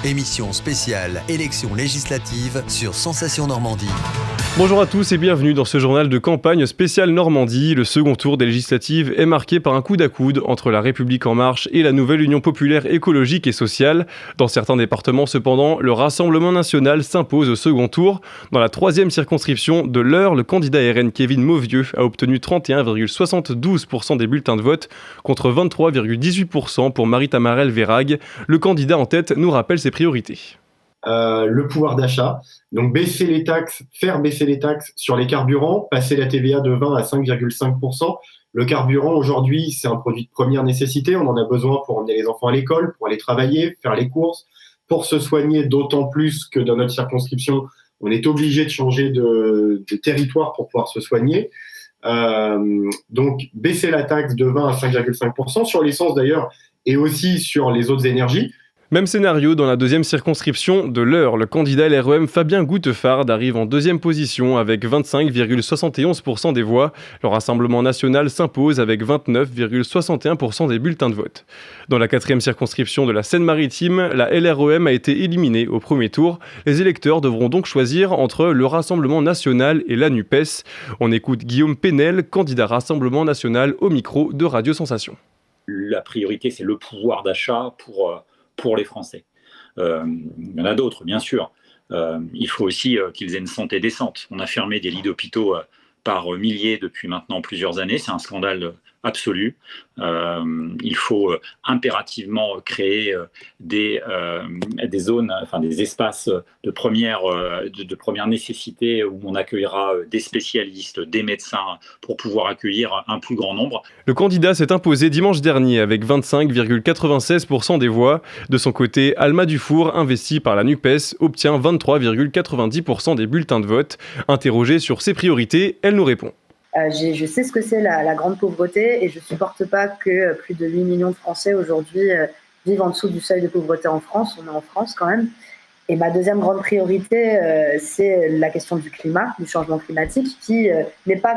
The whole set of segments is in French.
Émission spéciale élections législatives sur Sensation Normandie. Bonjour à tous et bienvenue dans ce journal de campagne spécial Normandie. Le second tour des législatives est marqué par un coude à coude entre La République En Marche et la nouvelle Union populaire écologique et sociale. Dans certains départements cependant, le Rassemblement national s'impose au second tour. Dans la troisième circonscription de l'Eure, le candidat RN Kevin Mauvieux a obtenu 31,72% des bulletins de vote contre 23,18% pour Marie-Tamarelle Vérag. Le candidat en tête nous rappelle ses priorités. Le pouvoir d'achat, donc faire baisser les taxes sur les carburants, passer la TVA de 20 à 5,5%. Le carburant aujourd'hui, c'est un produit de première nécessité, on en a besoin pour emmener les enfants à l'école, pour aller travailler, faire les courses, pour se soigner, d'autant plus que dans notre circonscription, on est obligé de changer de territoire pour pouvoir se soigner. Donc baisser la taxe de 20 à 5,5% sur l'essence d'ailleurs, et aussi sur les autres énergies. Même scénario dans la deuxième circonscription de l'Eure. Le candidat LREM Fabien Goutefard arrive en deuxième position avec 25,71% des voix. Le Rassemblement national s'impose avec 29,61% des bulletins de vote. Dans la quatrième circonscription de la Seine-Maritime, la LREM a été éliminée au premier tour. Les électeurs devront donc choisir entre le Rassemblement national et la NUPES. On écoute Guillaume Penel, candidat Rassemblement national au micro de Radio Sensation. La priorité, c'est le pouvoir d'achat pour les Français. Il y en a d'autres, bien sûr. Il faut aussi qu'ils aient une santé décente. On a fermé des lits d'hôpitaux par milliers depuis maintenant plusieurs années. C'est un scandale absolu. Il faut impérativement créer des zones, enfin des espaces de première nécessité où on accueillera des spécialistes, des médecins pour pouvoir accueillir un plus grand nombre. Le candidat s'est imposé dimanche dernier avec 25,96% des voix. De son côté, Alma Dufour, investie par la NUPES, obtient 23,90% des bulletins de vote. Interrogée sur ses priorités, elle nous répond. Je sais ce que c'est la grande pauvreté et je ne supporte pas que plus de 8 millions de Français aujourd'hui vivent en dessous du seuil de pauvreté en France. On est en France quand même. Et ma deuxième grande priorité, c'est la question du climat, du changement climatique, qui n'est pas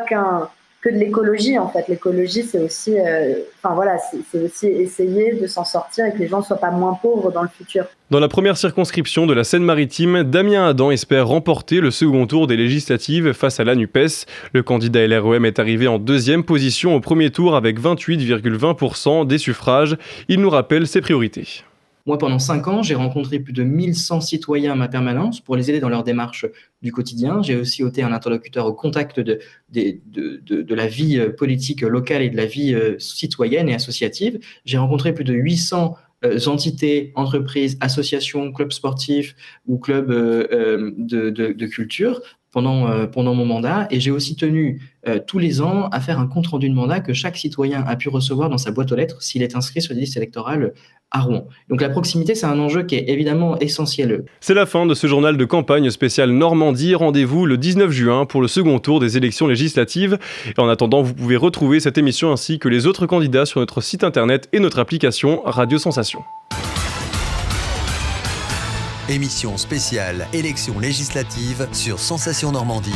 que de l'écologie en fait. L'écologie, c'est aussi, c'est aussi essayer de s'en sortir et que les gens ne soient pas moins pauvres dans le futur. Dans la première circonscription de la Seine-Maritime, Damien Adam espère remporter le second tour des législatives face à la NUPES. Le candidat LREM est arrivé en deuxième position au premier tour avec 28,20% des suffrages. Il nous rappelle ses priorités. Moi, pendant 5 ans, j'ai rencontré plus de 1100 citoyens à ma permanence pour les aider dans leurs démarches du quotidien. J'ai aussi été un interlocuteur au contact de la vie politique locale et de la vie citoyenne et associative. J'ai rencontré plus de 800 entités, entreprises, associations, clubs sportifs ou clubs de culture pendant mon mandat. Et j'ai aussi tenu tous les ans à faire un compte-rendu de mandat que chaque citoyen a pu recevoir dans sa boîte aux lettres s'il est inscrit sur les listes électorales à Rouen. Donc la proximité, c'est un enjeu qui est évidemment essentiel. C'est la fin de ce journal de campagne spécial Normandie. Rendez-vous le 19 juin pour le second tour des élections législatives. Et en attendant, vous pouvez retrouver cette émission ainsi que les autres candidats sur notre site internet et notre application Radio Sensation. Émission spéciale élections législatives sur Sensation Normandie.